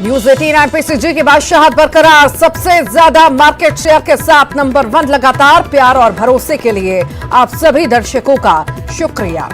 News 18 आईपीसीजी की बादशाहत बरकरार, सबसे ज्यादा मार्केट शेयर के साथ नंबर 1 लगातार। प्यार और भरोसे के लिए आप सभी दर्शकों का शुक्रिया।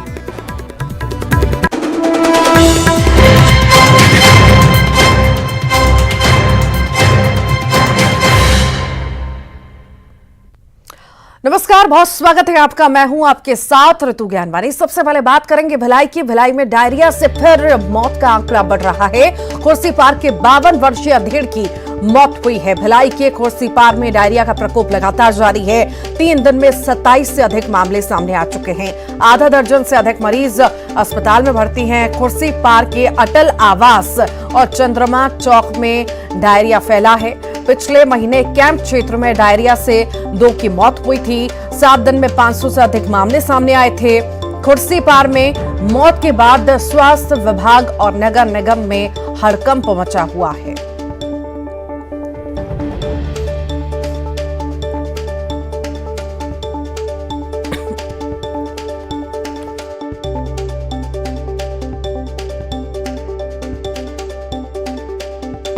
नमस्कार, बहुत स्वागत है आपका। मैं हूं आपके साथ ऋतु ज्ञानवानी। सबसे पहले बात करेंगे भिलाई की। भिलाई में डायरिया से फिर मौत का आंकड़ा बढ़ रहा है। खुर्सीपार के 52 वर्षीय अधेड़ की मौत हुई है। भिलाई के खुर्सीपार में डायरिया का प्रकोप लगातार जारी है। 3 दिन में 27 से अधिक मामले सामने आ चुके हैं। आधा दर्जन से अधिक मरीज अस्पताल में भर्ती हैं। खुर्सीपार के अटल आवास और चंद्रमा चौक में डायरिया फैला है। पिछले महीने कैंप क्षेत्र में डायरिया से 2 की मौत हुई थी। 7 दिन में 500 से अधिक मामले सामने आए थे। खुर्सीपार में मौत के बाद स्वास्थ्य विभाग और नगर निगम में हड़कंप मचा हुआ है।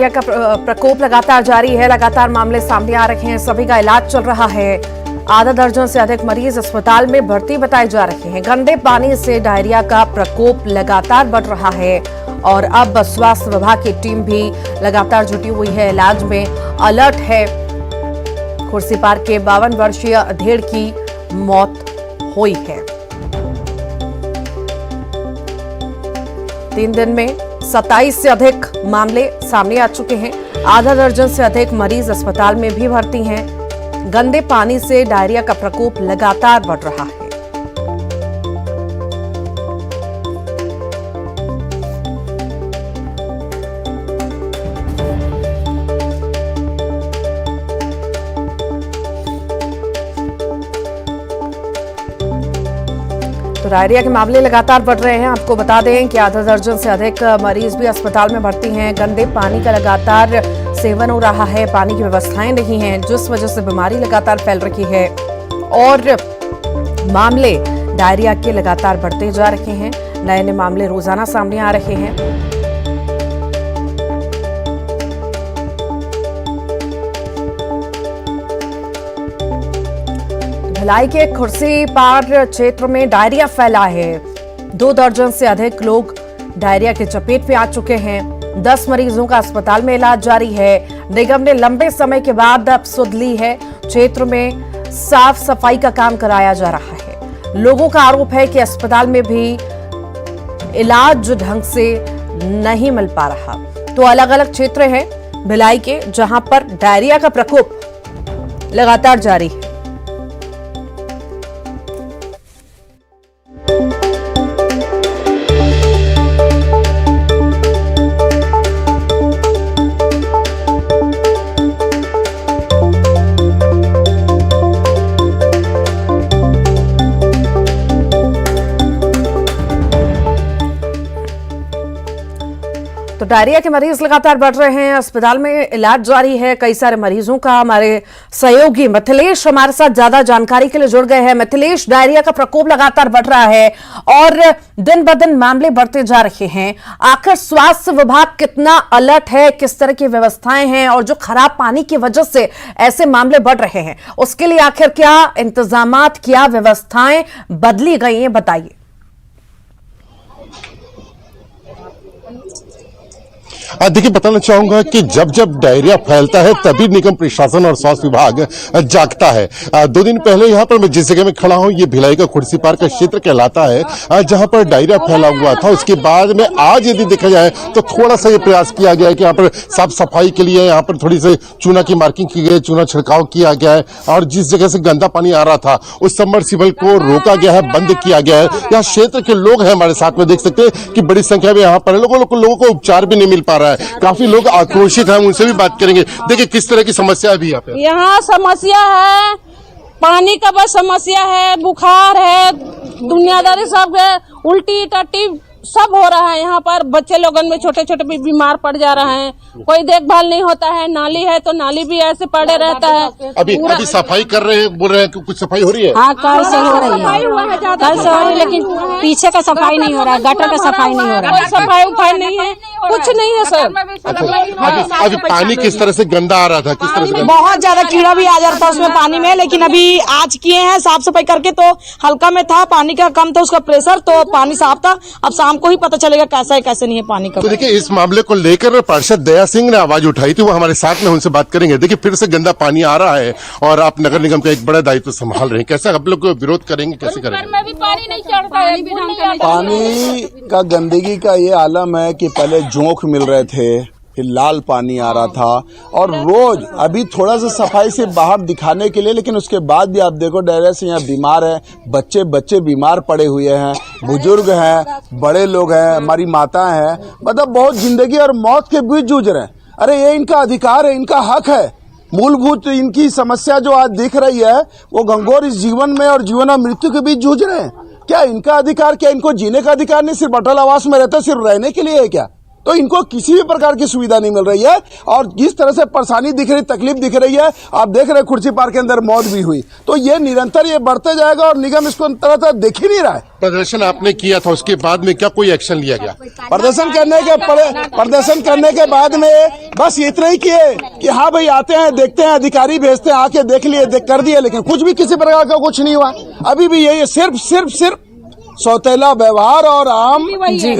का प्रकोप लगातार जारी है। लगातार मामले सामने आ रहे हैं। सभी का इलाज चल रहा है। आधा दर्जन से अधिक मरीज अस्पताल में भर्ती बताए जा रहे हैं। गंदे पानी से डायरिया का प्रकोप लगातार बढ़ रहा है और अब स्वास्थ्य विभाग की टीम भी लगातार जुटी हुई है, इलाज में अलर्ट है। खुर्सीपार के 52 वर्षीय अधेड़ की मौत हुई है। 3 दिन में 27 से अधिक मामले सामने आ चुके हैं। आधा दर्जन से अधिक मरीज अस्पताल में भी भर्ती हैं। गंदे पानी से डायरिया का प्रकोप लगातार बढ़ रहा है। तो डायरिया के मामले लगातार बढ़ रहे हैं। आपको बता दें कि आधा दर्जन से अधिक मरीज भी अस्पताल में भर्ती हैं। गंदे पानी का लगातार सेवन हो रहा है। पानी की व्यवस्थाएं नहीं हैं, जिस वजह से बीमारी लगातार फैल रही है और मामले डायरिया के लगातार बढ़ते जा रहे हैं। नए नए मामले रोजाना सामने आ रहे हैं। भिलाई के खुर्सीपार क्षेत्र में डायरिया फैला है। 2 दर्जन से अधिक लोग डायरिया के चपेट में आ चुके हैं। 10 मरीजों का अस्पताल में इलाज जारी है। निगम ने लंबे समय के बाद अब सुध ली है। क्षेत्र में साफ सफाई का काम कराया जा रहा है। लोगों का आरोप है कि अस्पताल में भी इलाज ढंग से नहीं मिल पा रहा। तो अलग अलग क्षेत्र हैं भिलाई के जहां पर डायरिया का प्रकोप लगातार जारी है। तो डायरिया के मरीज लगातार बढ़ रहे हैं। अस्पताल में इलाज जारी है कई सारे मरीजों का। हमारे सहयोगी मिथिलेश हमारे साथ ज्यादा जानकारी के लिए जुड़ गए हैं। मिथिलेश, डायरिया का प्रकोप लगातार बढ़ रहा है और दिन ब दिन मामले बढ़ते जा रहे हैं। आखिर स्वास्थ्य विभाग कितना अलर्ट है, किस तरह की व्यवस्थाएं हैं और जो खराब पानी की वजह से ऐसे मामले बढ़ रहे हैं, उसके लिए आखिर क्या इंतजामात, क्या व्यवस्थाएं बदली गई हैं, बताइए। देखिए, बताना चाहूंगा कि जब जब डायरिया फैलता है तभी निगम प्रशासन और स्वास्थ्य विभाग जागता है। 2 दिन पहले यहाँ पर मैं जिस जगह में खड़ा हूँ, ये भिलाई का खुर्सीपार का क्षेत्र कहलाता है, जहाँ पर डायरिया फैला हुआ था। उसके बाद में आज यदि देखा जाए तो थोड़ा सा ये प्रयास किया गया है कि यहाँ पर साफ सफाई के लिए यहाँ पर थोड़ी सी चूना की मार्किंग की गई, चूना छिड़काव किया गया है और जिस जगह से गंदा पानी आ रहा था उस सबमर्सिबल को रोका गया है, बंद किया गया है। यहाँ क्षेत्र के लोग हैं हमारे साथ में, देख सकते हैं कि बड़ी संख्या में यहाँ पर लोगों को उपचार भी नहीं मिल पा रहा है। काफी लोग आक्रोशित हैं, उनसे भी बात करेंगे। देखिए किस तरह की समस्या है अभी यहाँ पे। यहाँ समस्या है, पानी का बस समस्या है, बुखार है, दुनियादारी सब है, उल्टी टट्टी सब हो रहा है यहाँ पर। बच्चे लोगन में छोटे छोटे भी बीमार पड़ जा रहे हैं, कोई देखभाल नहीं होता है। नाली है तो नाली भी ऐसे पड़े रहता है। अभी सफाई कर रहे हैं, बोल रहे हैं कि कुछ सफाई हो रही है। हाँ, कल से हो रही है, कल से हो रही है, लेकिन पीछे का सफाई नहीं हो रहा है, गटर का सफाई नहीं हो रहा है। सफाई उफाई नहीं है, कुछ नहीं है सर। अभी पानी किस तरह से गंदा आ रहा था, किस तरह से? बहुत ज्यादा कीड़ा भी आ जा रहा था उसमें पानी में, लेकिन अभी आज किए हैं साफ सफाई करके, तो हल्का में था, पानी का कम था उसका प्रेशर, तो पानी साफ था। अब शाम को ही पता चलेगा कैसा है कैसे नहीं है पानी का। तो देखिए, इस मामले को लेकर पार्षद दया सिंह ने आवाज उठाई थी, वो हमारे साथ में, उनसे बात करेंगे। देखिए, फिर से गंदा पानी आ रहा है और आप नगर निगम का एक बड़ा दायित्व संभाल रहे हैं, कैसे आप लोग विरोध करेंगे, कैसे करेंगे? में भी पानी नहीं चढ़ता है, पानी का गंदगी का ये आलम है कि पहले जोंक मिल रहे थे, फिर लाल पानी आ रहा था, और रोज अभी थोड़ा सा सफाई से बाहर दिखाने के लिए, लेकिन उसके बाद भी आप देखो डायरिया से यहाँ बीमार है, बच्चे बीमार पड़े हुए हैं, बुजुर्ग हैं, बड़े लोग हैं, हमारी माता हैं, मतलब बहुत जिंदगी और मौत के बीच जूझ रहे हैं। अरे ये इनका अधिकार है, इनका हक है। मूलभूत इनकी समस्या जो आज दिख रही है, वो घंघोर इस जीवन में और जीवन और मृत्यु के बीच जूझ रहे हैं। क्या इनका अधिकार, क्या इनको जीने का अधिकार नहीं? सिर्फ अटल आवास में रहते सिर्फ रहने के लिए है क्या? तो इनको किसी भी प्रकार की सुविधा नहीं मिल रही है, और जिस तरह से परेशानी दिख रही, तकलीफ दिख रही है, आप देख रहे खुर्सी पार्क के अंदर मौत भी हुई, तो ये निरंतर ये बढ़ते जाएगा और निगम इसको तरह देख ही नहीं रहा है। प्रदर्शन आपने किया था, उसके बाद में क्या कोई एक्शन लिया गया? प्रदर्शन करने के बाद में बस इतना ही किए कि हाँ भाई आते हैं, देखते हैं, अधिकारी भेजते हैं, आके देख लिए, कर दिए, लेकिन कुछ भी किसी प्रकार का कुछ नहीं हुआ। अभी भी यही सिर्फ सौतेला व्यवहार और आम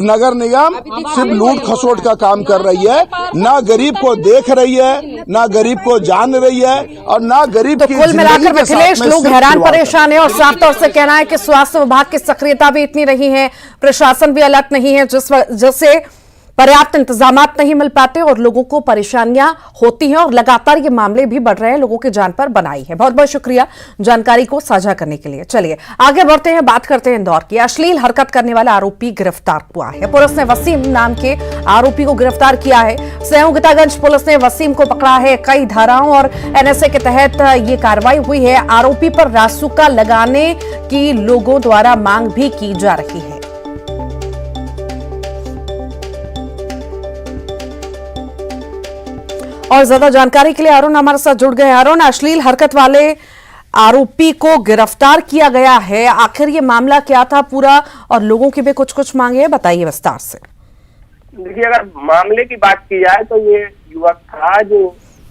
नगर निगम सिर्फ लूट खसोट का काम कर रही है, ना गरीब को देख रही है, ना गरीब को जान रही है, और ना गरीब की कुल मिलाकर मिथिलेश, लोग हैरान खिलवाड़ परेशान है और साफ तौर से कहना है कि स्वास्थ्य विभाग की सक्रियता भी इतनी नहीं है, प्रशासन भी अलर्ट नहीं है, जिससे पर्याप्त इंतजामात नहीं मिल पाते और लोगों को परेशानियां होती हैं और लगातार ये मामले भी बढ़ रहे हैं, लोगों की जान पर बनाई है। बहुत बहुत शुक्रिया जानकारी को साझा करने के लिए। चलिए आगे बढ़ते हैं, बात करते हैं इंदौर की। अश्लील हरकत करने वाला आरोपी गिरफ्तार हुआ है। पुलिस ने वसीम नाम के आरोपी को गिरफ्तार किया है। संयोगितागंज पुलिस ने वसीम को पकड़ा है। कई धाराओं और एनएसए के तहत ये कार्रवाई हुई है। आरोपी पर रासुका लगाने की लोगों द्वारा मांग भी की जा रही है। और ज्यादा जानकारी के लिए अरुण हमारे साथ जुड़ गए। अरुण, अश्लील हरकत वाले आरोपी को गिरफ्तार किया गया है, आखिर ये मामला क्या था पूरा, और लोगों की भी कुछ मांगे हैं, बताइए विस्तार से। देखिए, अगर मामले की बात की जाए तो ये युवक था जो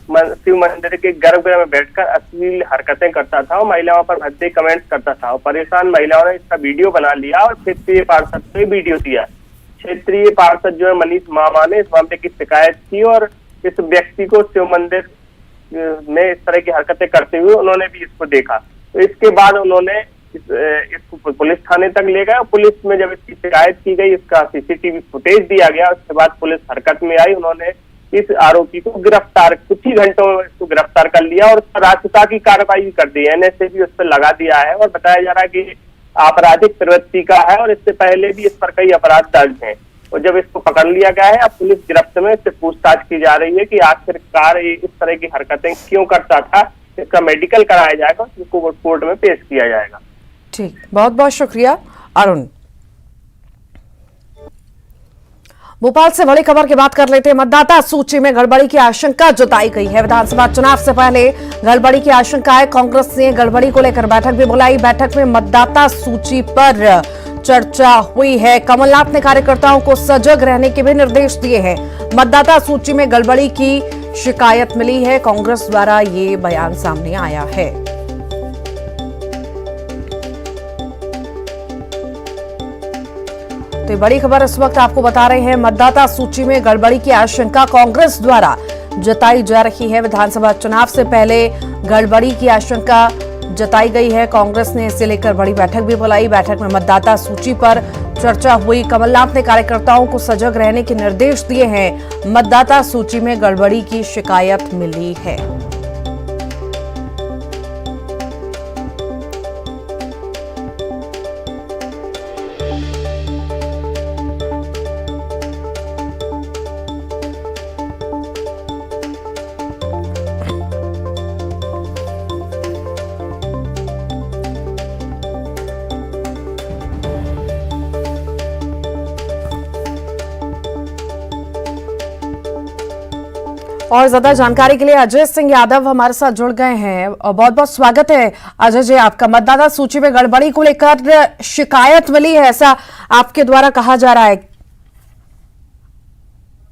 शिव मंदिर के गर्भगृह में बैठकर अश्लील हरकतें करता था और महिलाओं पर भद्दे कमेंट्स करता था, और परेशान महिलाओं ने इसका वीडियो बना लिया और क्षेत्रीय पार्षद को वीडियो दिया। क्षेत्रीय पार्षद जो है मनीष मामा ने इस मामले की शिकायत की और इस व्यक्ति को शिव मंदिर में इस तरह की हरकतें करते हुए उन्होंने भी इसको देखा। तो इसके बाद उन्होंने इसको पुलिस थाने तक ले गए और पुलिस में जब इसकी शिकायत की गई, इसका सीसीटीवी फुटेज दिया गया, उसके बाद पुलिस हरकत में आई। उन्होंने इस आरोपी को गिरफ्तार, कुछ ही घंटों में इसको गिरफ्तार कर लिया और रासुका की कार्रवाई भी कर दी है। एनएसए भी उस पर लगा दिया है और बताया जा रहा है कि आपराधिक प्रवृत्ति का है और इससे पहले भी इस पर कई अपराध दर्ज हैं। और जब इसको पकड़ लिया गया है, अब पुलिस गिरफ्त में इससे पूछताछ की जा रही है कि आखिरकार इस तरह की हरकतें क्यों करता था। इसका मेडिकल कराया जाएगा, इसको कोर्ट में पेश किया जाएगा। ठीक, बहुत बहुत शुक्रिया अरुण। भोपाल से बड़ी खबर की बात कर लेते हैं। मतदाता सूची में गड़बड़ी की आशंका जताई गई है। विधानसभा चुनाव से पहले गड़बड़ी की आशंका है। कांग्रेस ने गड़बड़ी को लेकर बैठक भी बुलाई। बैठक में मतदाता सूची पर चर्चा हुई है। कमलनाथ ने कार्यकर्ताओं को सजग रहने के भी निर्देश दिए हैं। मतदाता सूची में गड़बड़ी की शिकायत मिली है, कांग्रेस द्वारा ये बयान सामने आया है। तो बड़ी खबर इस वक्त आपको बता रहे हैं, मतदाता सूची में गड़बड़ी की आशंका कांग्रेस द्वारा जताई जा रही है। विधानसभा चुनाव से पहले गड़बड़ी की आशंका जताई गई है। कांग्रेस ने इसे लेकर बड़ी बैठक भी बुलाई। बैठक में मतदाता सूची पर चर्चा हुई। कमलनाथ ने कार्यकर्ताओं को सजग रहने के निर्देश दिए हैं। मतदाता सूची में गड़बड़ी की शिकायत मिली है। और ज्यादा जानकारी के लिए अजय सिंह यादव हमारे साथ जुड़ गए हैं। बहुत बहुत स्वागत है अजय जी आपका। मतदाता सूची में गड़बड़ी को लेकर शिकायत मिली है, ऐसा आपके द्वारा कहा जा रहा है।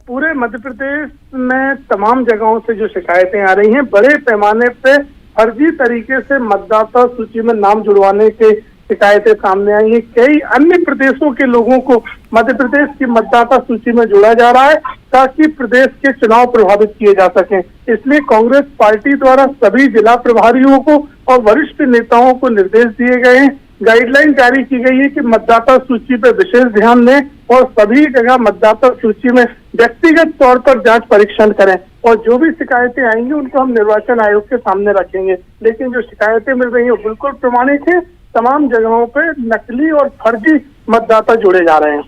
पूरे मध्य प्रदेश में तमाम जगहों से जो शिकायतें आ रही हैं, बड़े पैमाने पे फर्जी तरीके से मतदाता सूची में नाम जुड़वाने के शिकायतें सामने आई हैं। कई अन्य प्रदेशों के लोगों को मध्य प्रदेश की मतदाता सूची में जोड़ा जा रहा है ताकि प्रदेश के चुनाव प्रभावित किए जा सकें। इसलिए कांग्रेस पार्टी द्वारा सभी जिला प्रभारियों को और वरिष्ठ नेताओं को निर्देश दिए गए हैं, गाइडलाइन जारी की गई है कि मतदाता सूची पर विशेष ध्यान दें और सभी जगह मतदाता सूची में व्यक्तिगत तौर पर जांच परीक्षण करें और जो भी शिकायतें आएंगी उनको हम निर्वाचन आयोग के सामने रखेंगे। लेकिन जो शिकायतें मिल रही है बिल्कुल प्रमाणित है। तमाम जगहों पे नकली और फर्जी मतदाता जोड़े जा रहे हैं।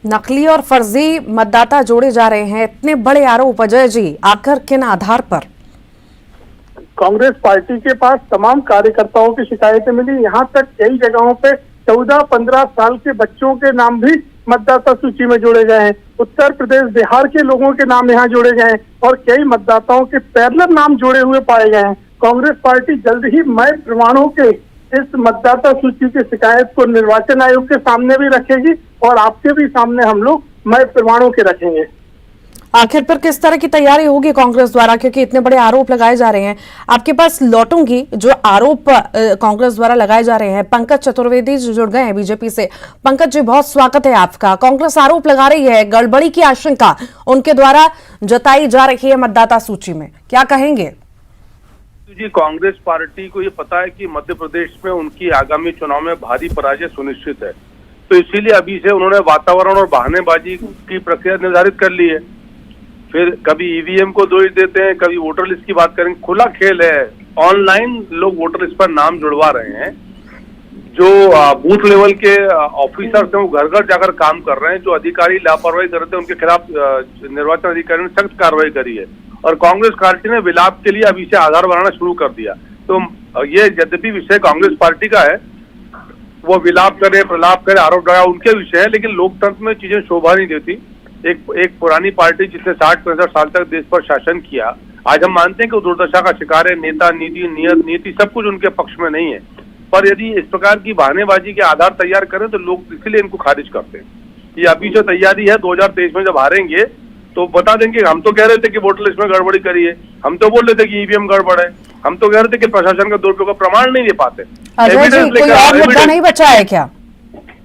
नकली और फर्जी मतदाता जोड़े जा रहे हैं, इतने बड़े आरोप अजय जी, आखिर किन आधार पर? कांग्रेस पार्टी के पास तमाम कार्यकर्ताओं की शिकायतें मिली। यहाँ तक कई जगहों पे 14-15 साल के बच्चों के नाम भी मतदाता सूची में जोड़े गए हैं। उत्तर प्रदेश, बिहार के लोगों के नाम यहाँ जोड़े गए हैं और कई मतदाताओं के पैरेलल नाम जोड़े हुए पाए गए हैं। कांग्रेस पार्टी जल्द ही मय प्रमाणों के इस मतदाता सूची की शिकायत को निर्वाचन आयोग के सामने भी रखेगी और आपके भी सामने हम लोग मय प्रमाणों के रखेंगे। आखिर पर किस तरह की तैयारी होगी कांग्रेस द्वारा, क्योंकि इतने बड़े आरोप लगाए जा रहे हैं? आपके पास लौटूंगी, जो आरोप कांग्रेस द्वारा लगाए जा रहे हैं। पंकज चतुर्वेदी जुड़ गए हैं बीजेपी से। पंकज जी, बहुत स्वागत है आपका। कांग्रेस आरोप लगा रही है, गड़बड़ी की आशंका उनके द्वारा जताई जा रही है मतदाता सूची में, क्या कहेंगे? जी, कांग्रेस पार्टी को ये पता है कि मध्य प्रदेश में उनकी आगामी चुनाव में भारी पराजय सुनिश्चित है, तो इसीलिए अभी से उन्होंने वातावरण और बहानेबाजी की प्रक्रिया निर्धारित कर ली है। फिर कभी ईवीएम को दोष देते हैं, कभी वोटर लिस्ट की बात करेंगे। खुला खेल है, ऑनलाइन लोग वोटर लिस्ट पर नाम जुड़वा रहे हैं। जो बूथ लेवल के ऑफिसर्स हैं वो घर घर जाकर काम कर रहे हैं। जो अधिकारी लापरवाही करते हैं उनके खिलाफ निर्वाचन अधिकारी ने सख्त कार्रवाई करी है और कांग्रेस पार्टी ने विलाप के लिए अभी से आधार बनाना शुरू कर दिया। तो ये यद्यपि विषय कांग्रेस पार्टी का है, वो विलाप करे, प्रलाप करे, आरोप लगाए, उनके विषय है, लेकिन लोकतंत्र में चीजें शोभा नहीं देती। एक पुरानी पार्टी जिसने 60-65 साल तक देश पर शासन किया, आज हम मानते हैं कि वो दुर्दशा का शिकार है। नेता, नीति सब कुछ उनके पक्ष में नहीं है, पर यदि इस प्रकार की बहानेबाजी के आधार तैयार करें तो लोग इसलिए इनको खारिज करते हैं। ये अभी से तैयारी है, 2023 में जब हारेंगे तो बता देंगे हम तो कह रहे थे कि वोटर लिस्ट में गड़बड़ी करी है, हम तो बोल रहे थे कि ईवीएम गड़बड़ है, हम तो कह रहे थे कि प्रशासन का दुरुपयोग का प्रमाण नहीं दे पाते। अजय जी, कोई और मुद्दा नहीं बचा है क्या?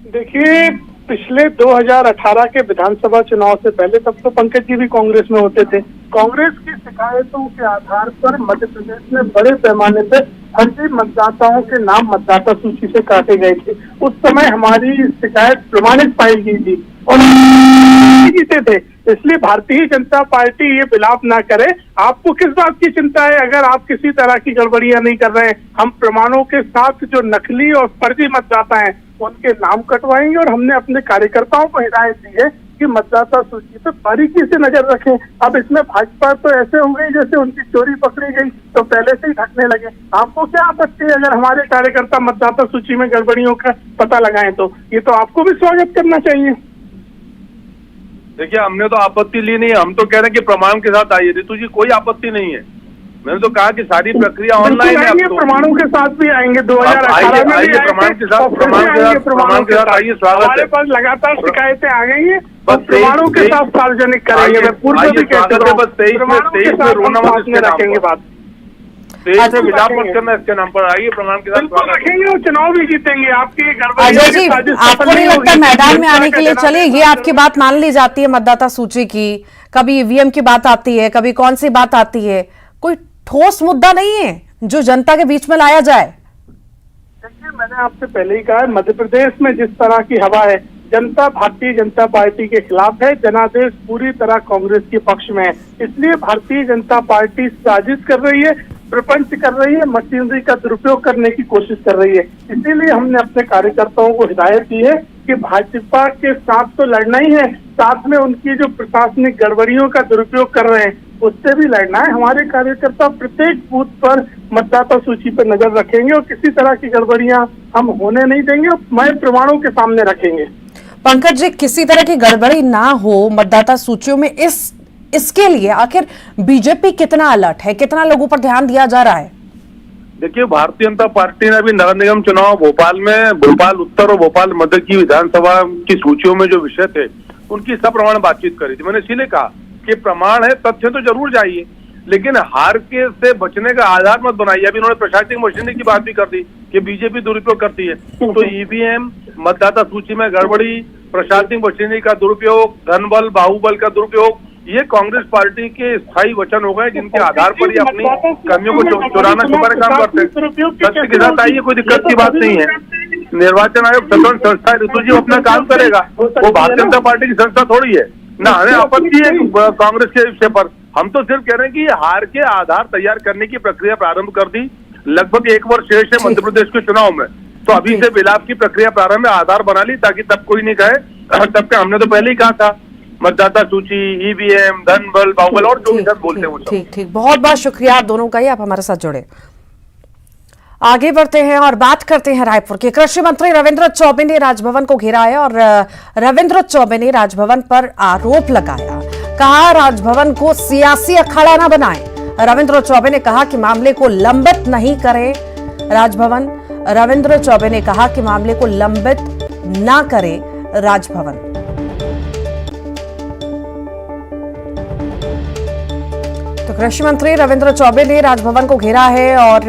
देखिए, पिछले 2018 के विधानसभा चुनाव से पहले, तब तो पंकज जी भी कांग्रेस में होते थे, कांग्रेस की शिकायतों के आधार पर मध्य प्रदेश में बड़े पैमाने पर फर्जी मतदाताओं के नाम मतदाता सूची से काटे गए थे। उस समय हमारी शिकायत प्रमाणित पाई गई थी और जीते थे। इसलिए भारतीय जनता पार्टी ये विलाप ना करे। आपको किस बात की चिंता है? अगर आप किसी तरह की गड़बड़ियां नहीं कर रहे हैं, हम प्रमाणों के साथ जो नकली और फर्जी मतदाता हैं उनके नाम कटवाएंगे और हमने अपने कार्यकर्ताओं को हिदायत दी है कि मतदाता सूची पर बारीकी से नजर रखें। अब इसमें भाजपा तो ऐसे हो गई जैसे उनकी चोरी पकड़ी गई तो पहले से ही ढकने लगे। आपको क्या आपत्ति है अगर हमारे कार्यकर्ता मतदाता सूची में गड़बड़ियों का पता लगाएं? तो ये तो आपको भी स्वागत करना चाहिए। देखिए, हमने तो आपत्ति ली नहीं है, हम तो कह रहे हैं कि प्रमाण के साथ आइए। ऋतु जी, कोई आपत्ति नहीं है। मैंने तो कहा कि सारी प्रक्रिया ऑनलाइन है। तो प्रमाणों के साथ भी आएंगे, 2018 में आइए, प्रमाण के साथ आइए, स्वागत है। हमारे पास लगातार शिकायतें आ गई हैं, बस प्रमाणों के साथ सार्वजनिक करेंगे। मैं पूर्व भी कहते हैं, बस 23 में रोना मत इसके नाम रखेंगे बात, 23 में विलाप मत करना इसके नाम पर। आइए, प्रमाण के साथ रखेंगे और चुनाव भी जीतेंगे। आपकी अजय जी, आपको नहीं लगता मैदान में आने के लिए, चलिए ये आपकी बात मान ली जाती है मतदाता सूची की, कभी ईवीएम की बात आती है, कभी कौन सी बात आती है, कोई ठोस मुद्दा नहीं है जो जनता के बीच में लाया जाए? देखिए, मैंने आपसे पहले ही कहा है, मध्य प्रदेश में जिस तरह की हवा है, जनता भारतीय जनता पार्टी के खिलाफ है, जनादेश पूरी तरह कांग्रेस के पक्ष में है। इसलिए भारतीय जनता पार्टी साजिश कर रही है, प्रपंच कर रही है, मशीनरी का दुरुपयोग करने की कोशिश कर रही है। इसीलिए हमने अपने कार्यकर्ताओं को हिदायत दी है कि भाजपा के साथ तो लड़ना ही है, साथ में उनकी जो प्रशासनिक गड़बड़ियों का दुरुपयोग कर रहे हैं उससे भी लड़ना है। हमारे कार्यकर्ता प्रत्येक बूथ पर मतदाता सूची पर नजर रखेंगे और किसी तरह की गड़बड़ियां हम होने नहीं देंगे और मय प्रमाणों के सामने रखेंगे। पंकज जी, किसी तरह की गड़बड़ी ना हो मतदाता सूचियों में, इस इसके लिए आखिर बीजेपी कितना अलर्ट है, कितना लोगों पर ध्यान दिया जा रहा है? देखिए, भारतीय जनता पार्टी ने अभी नगर निगम चुनाव भोपाल उत्तर और भोपाल मध्य की विधानसभा की सूचियों में जो विषय थे उनकी सप्रमाण बातचीत करी थी। मैंने इसीलिए कहा कि प्रमाण है, तथ्य तो जरूर चाहिए, लेकिन हार के से बचने का आधार मत बनाइए। अभी उन्होंने प्रशासनिक मशीनरी की बात भी कर दी कि बीजेपी दुरुपयोग करती है, तो ईवीएम, मतदाता सूची में गड़बड़ी, प्रशासनिक मशीनरी का दुरुपयोग, धनबल बाहुबल का दुरुपयोग, ये कांग्रेस पार्टी के स्थायी वचन हो गए जिनके आधार पर ये अपनी कर्मियों को चुराना छुपाना काम करते हैं। सत्य के साथ आइए, कोई दिक्कत की बात नहीं है। निर्वाचन आयोग स्वतंत्र संस्था है, ऋतु जी अपना काम करेगा, वो भारतीय जनता पार्टी की संस्था थोड़ी है ना। हमें आपत्ति है कांग्रेस के विषय पर, हम तो सिर्फ कह रहे हैं कि हार के आधार तैयार करने की प्रक्रिया प्रारंभ कर दी। लगभग 1 वर्ष शेष है मध्य प्रदेश के चुनाव में, तो अभी से विलाप की प्रक्रिया प्रारंभ, आधार बना ली ताकि तब कोई नहीं कहे। तब का हमने तो पहले ही कहा था, मतदाता सूची, ईवीएम, धन बल बाहुबल और जो भी सब बोलते हैं वो सब। ठीक, बहुत बहुत शुक्रिया आप दोनों का, ही आप हमारे साथ जुड़े। आगे बढ़ते हैं और बात करते हैं रायपुर के। कृषि मंत्री रविंद्र चौबे ने राजभवन को घेरा है और रविंद्र चौबे ने राजभवन पर आरोप लगाया, कहा राजभवन को सियासी अखाड़ा न बनाएं। रविंद्र चौबे ने कहा कि मामले को लंबित नहीं करे राजभवन। रविंद्र चौबे ने कहा कि मामले को लंबित ना करे राजभवन। तो कृषि मंत्री रविंद्र चौबे ने राजभवन को घेरा है और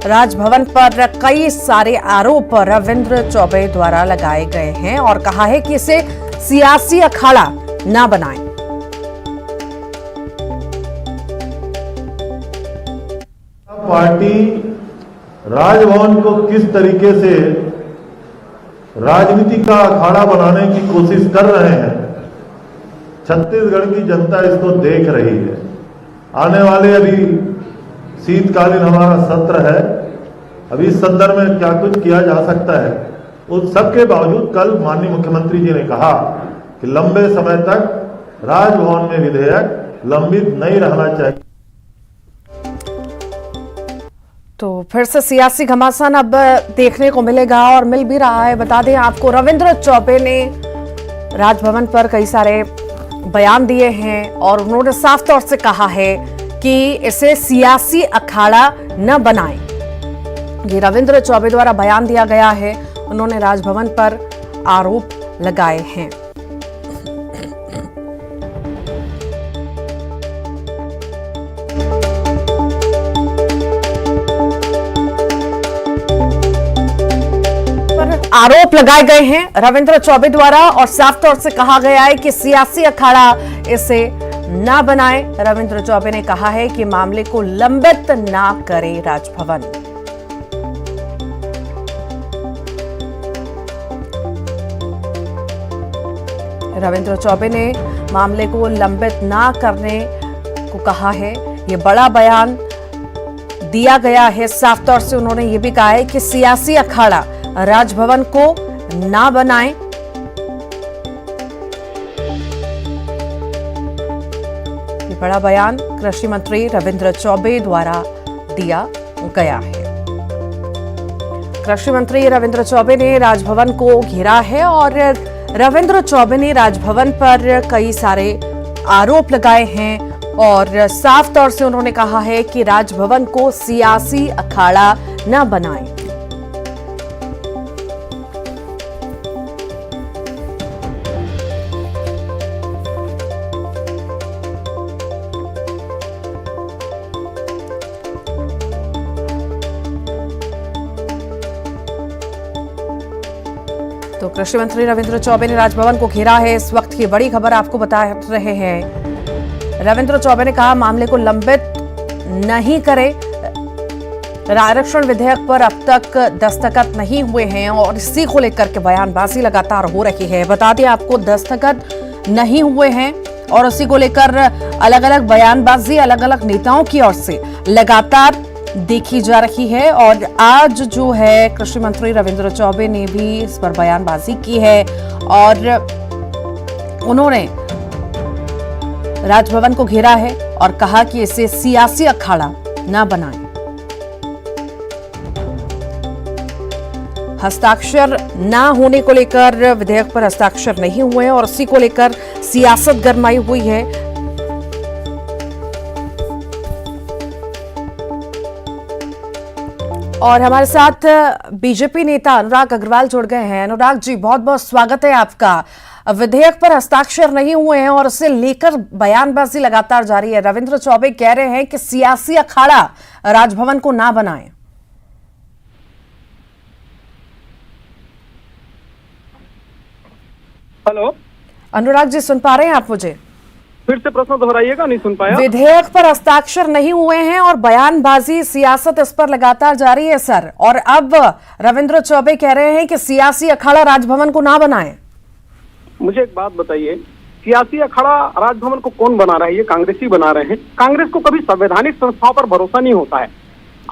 राजभवन पर कई सारे आरोप रविंद्र चौबे द्वारा लगाए गए हैं और कहा है कि इसे सियासी अखाड़ा ना बनाएं। पार्टी राजभवन को किस तरीके से राजनीति का अखाड़ा बनाने की कोशिश कर रहे हैं, छत्तीसगढ़ की जनता इसको देख रही है। आने वाले अभी शीतकालीन हमारा सत्र है, अभी इस सत्र में क्या कुछ किया जा सकता है, उस सब के बावजूद कल माननीय मुख्यमंत्री जी ने कहा कि लंबे समय तक राजभवन में विधेयक लंबित नहीं रहना चाहिए। तो फिर से सियासी घमासान अब देखने को मिलेगा और मिल भी रहा है। बता दें आपको, रविंद्र चौबे ने राजभवन पर कई सारे बयान दिए हैं और उन्होंने साफ तौर से कहा है कि इसे सियासी अखाड़ा न बनाएं। ये रविंद्र चौबे द्वारा बयान दिया गया है, उन्होंने राजभवन पर आरोप लगाए हैं। आरोप लगाए गए हैं रविंद्र चौबे द्वारा और साफ तौर से कहा गया है कि सियासी अखाड़ा इसे ना बनाए। रविंद्र चौबे ने कहा है कि मामले को लंबित ना करे राजभवन। रविंद्र चौबे ने मामले को लंबित ना करने को कहा है। ये बड़ा बयान दिया गया है। साफ तौर से उन्होंने ये भी कहा है कि सियासी अखाड़ा राजभवन को ना बनाएं। ये बड़ा बयान कृषि मंत्री रविंद्र चौबे द्वारा दिया गया है। कृषि मंत्री रविंद्र चौबे ने राजभवन को घेरा है और रविंद्र चौबे ने राजभवन पर कई सारे आरोप लगाए हैं और साफ तौर से उन्होंने कहा है कि राजभवन को सियासी अखाड़ा न बनाएं। तो कृषि मंत्री रविंद्र चौबे ने राजभवन को घेरा है। इस वक्त की बड़ी खबर आपको बता रहे हैं। रविंद्र चौबे ने कहा मामले को लंबित नहीं करे। आरक्षण विधेयक पर अब तक दस्तखत नहीं हुए हैं और इसी को लेकर के बयानबाजी लगातार हो रही है। बता दें आपको, दस्तखत नहीं हुए हैं और उसी को लेकर अलग अलग बयानबाजी अलग अलग नेताओं की ओर से लगातार देखी जा रही है। और आज जो है कृषि मंत्री रविंद्र चौबे ने भी इस पर बयानबाजी की है और उन्होंने राजभवन को घेरा है और कहा कि इसे सियासी अखाड़ा न बनाएं। हस्ताक्षर न होने को लेकर, विधेयक पर हस्ताक्षर नहीं हुए और उसी को लेकर सियासत गरमाई हुई है। और हमारे साथ बीजेपी नेता अनुराग अग्रवाल जुड़ गए हैं। अनुराग जी, बहुत बहुत स्वागत है आपका। विधेयक पर हस्ताक्षर नहीं हुए हैं और इसे लेकर बयानबाजी लगातार जारी है। रविंद्र चौबे कह रहे हैं कि सियासी अखाड़ा राजभवन को ना बनाएं। हेलो अनुराग जी, सुन पा रहे हैं आप मुझे? फिर से प्रश्न दोहराइएगा, नहीं सुन पाया। विधेयक पर हस्ताक्षर नहीं हुए हैं और बयानबाजी सियासत इस पर लगातार जारी है सर, और अब रविंद्र चौबे कह रहे हैं कि सियासी अखाड़ा राजभवन को ना बनाएं। मुझे एक बात बताइए, सियासी अखाड़ा राजभवन को कौन बना रहा है? ये कांग्रेसी बना रहे हैं। कांग्रेस को कभी संवैधानिक संस्थाओं पर भरोसा नहीं होता है।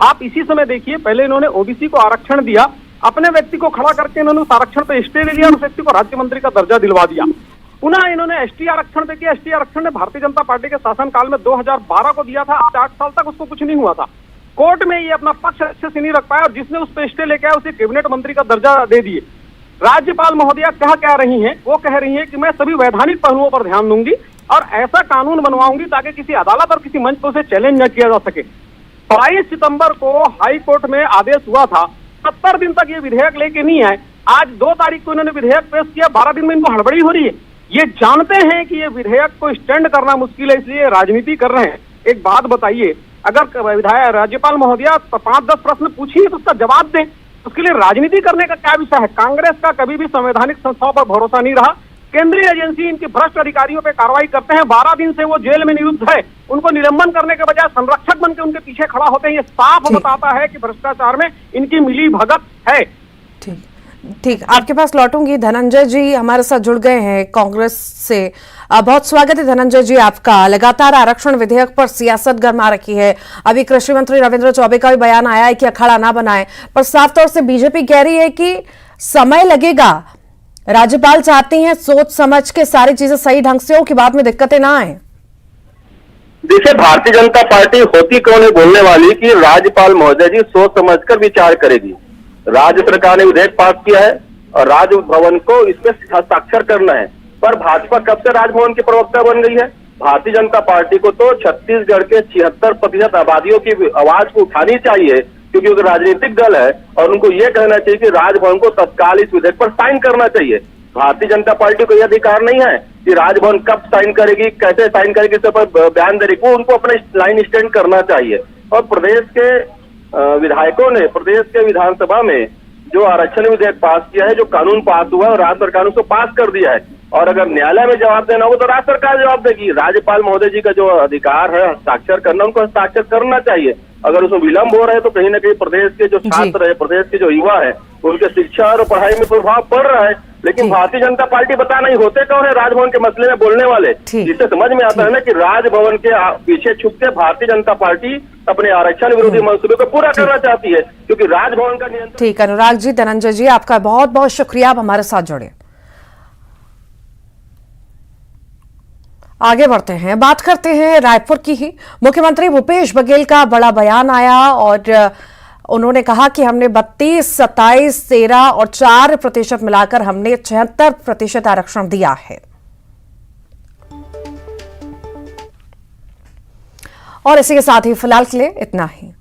आप इसी समय देखिए, पहले इन्होंने ओबीसी को आरक्षण दिया, अपने व्यक्ति को खड़ा करके इन्होंने उस आरक्षण पे स्टे ले लिया और उस व्यक्ति को राज्य मंत्री का दर्जा दिलवा दिया। पुनः इन्होंने एसटी आरक्षण पे किया। एसटी आरक्षण ने भारतीय जनता पार्टी के शासनकाल में 2012 को दिया था। 8 साल तक उसको कुछ नहीं हुआ था। कोर्ट में ये अपना पक्ष अच्छे से नहीं रख पाया और जिसने उस पर स्टे लेके आया उसे कैबिनेट मंत्री का दर्जा दे दिए। राज्यपाल महोदया कह रही हैं, वो कह रही हैं कि मैं सभी वैधानिक पहलुओं पर ध्यान दूंगी और ऐसा कानून बनवाऊंगी ताकि किसी अदालत और किसी मंच पर उसे चैलेंज न किया जा सके। 22 सितंबर को हाई कोर्ट में आदेश हुआ था, 70 दिन तक ये विधेयक लेके नहीं आए। आज 2 तारीख को इन्होंने विधेयक पेश किया, 12 दिन में इनको हड़बड़ी हो रही है। ये जानते हैं कि ये विधेयक को स्टैंड करना मुश्किल है, इसलिए राजनीति कर रहे हैं। एक बात बताइए, अगर विधायक राज्यपाल महोदया 5-10 प्रश्न पूछिए तो उसका जवाब दें। उसके लिए राजनीति करने का क्या विषय है? कांग्रेस का कभी भी संवैधानिक संस्थाओं पर भरोसा नहीं रहा। केंद्रीय एजेंसी इनके भ्रष्ट अधिकारियों पे कार्रवाई करते हैं। 12 दिन से वो जेल में निरुद्ध है। उनको निलंबन करने के बजाय संरक्षक बनकर उनके पीछे खड़ा होते हैं। ये साफ बताता है कि भ्रष्टाचार में इनकी मिली भगत है। ठीक, आपके पास लौटूंगी। धनंजय जी हमारे साथ जुड़ गए हैं कांग्रेस से। बहुत स्वागत है धनंजय जी आपका। लगातार आरक्षण विधेयक पर सियासत गरमा रखी है। अभी कृषि मंत्री रविंद्र चौबे का भी बयान आया है कि अखाड़ा ना बनाए, पर साफ तौर से बीजेपी कह रही है कि समय लगेगा। राज्यपाल चाहती हैं सोच समझ के सारी चीजें सही ढंग से हो कि बाद में दिक्कतें ना आए। देखिए, भारतीय जनता पार्टी होती कौन है बोलने वाली कि राज्यपाल महोदय जी सोच समझकर विचार करेगी। राज्य सरकार ने विधेयक पास किया है और राजभवन को इस पे हस्ताक्षर करना है, पर भाजपा कब से राजभवन की प्रवक्ता बन गई है? भारतीय जनता पार्टी को तो छत्तीसगढ़ के 76% आबादियों की आवाज को उठानी चाहिए, क्योंकि वो राजनीतिक दल है और उनको ये कहना चाहिए कि राजभवन को तत्काल इस विधेयक पर साइन करना चाहिए। भारतीय जनता पार्टी को यह अधिकार नहीं है कि राजभवन कब साइन करेगी, कैसे साइन करेगी, इस पर बयान देगी। वो उनको अपने लाइन स्टैंड करना चाहिए। और प्रदेश के विधायकों ने प्रदेश के विधानसभा में जो आरक्षण विधेयक पास किया है, जो कानून पास हुआ है, और राज्य सरकार ने उसको पास कर दिया है। और अगर न्यायालय में जवाब देना हो तो राज्य सरकार जवाब देगी। राज्यपाल महोदय जी का जो अधिकार है हस्ताक्षर करना, उनको हस्ताक्षर करना चाहिए। अगर उसमें विलंब हो रहा है तो कहीं ना कहीं प्रदेश के जो छात्र है, प्रदेश के जो युवा है, उनके शिक्षा और पढ़ाई में प्रभाव पड़ रहा है। लेकिन भारतीय जनता पार्टी पता नहीं होते कौन है राजभवन के मसले में बोलने वाले। जिससे समझ में आता है ना कि राजभवन के पीछे छुप के भारतीय जनता पार्टी अपने आरक्षण विरोधी मंसूबे को पूरा करना चाहती है, क्योंकि राजभवन का नियंत्रण। ठीक, अनुराग जी, धनंजय जी आपका बहुत बहुत शुक्रिया, आप हमारे साथ जुड़े। आगे बढ़ते हैं, बात करते हैं रायपुर की ही। मुख्यमंत्री भूपेश बघेल का बड़ा बयान आया और उन्होंने कहा कि हमने 32, 27, 13 और 4% मिलाकर हमने 76% आरक्षण दिया है। और इसी के साथ ही फिलहाल के लिए इतना ही।